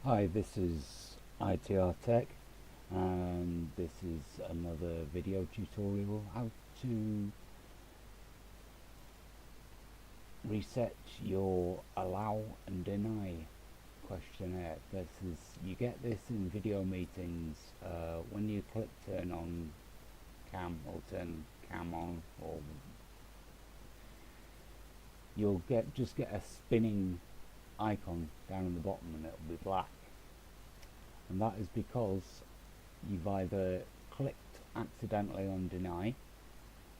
Hi, this is ITR Tech, and this is another video tutorial how to reset your allow and deny questionnaire. You get this in video meetings when you click turn on cam or turn cam on, or you'll just get a spinning icon down in the bottom and it'll be black. And that is because you've either clicked accidentally on deny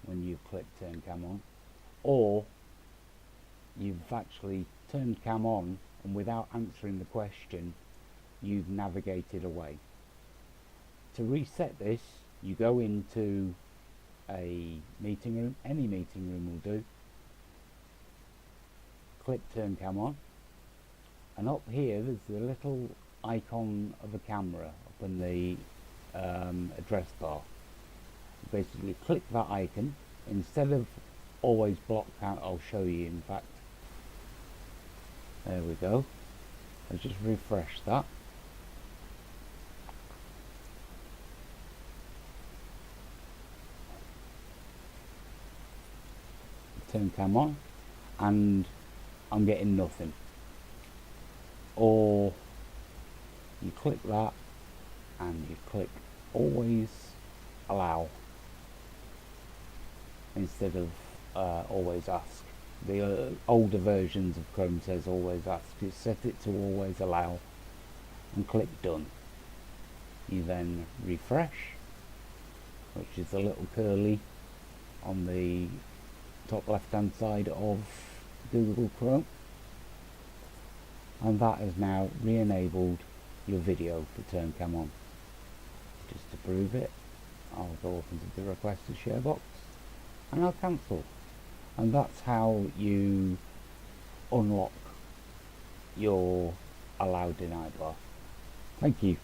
when you click turn cam on, or you've actually turned cam on and without answering the question you've navigated away. To reset this, you go into a meeting room, any meeting room will do, click turn cam on, and up here there's the little icon of a camera up in the address bar. Basically click that icon. Instead of always block out, I'll show you, in fact, there we go. Let's just refresh that. Turn cam on and I'm getting nothing. Or you click that and you click always allow instead of always ask. The older versions of Chrome says always ask. You set it to always allow and click done. You then refresh, which is a little curly on the top left hand side of Google Chrome, and that has now re-enabled your video for turn cam on. Just to prove it, I'll go up into the request to share box and I'll cancel. And that's how you unlock your allow deny bar. Thank you.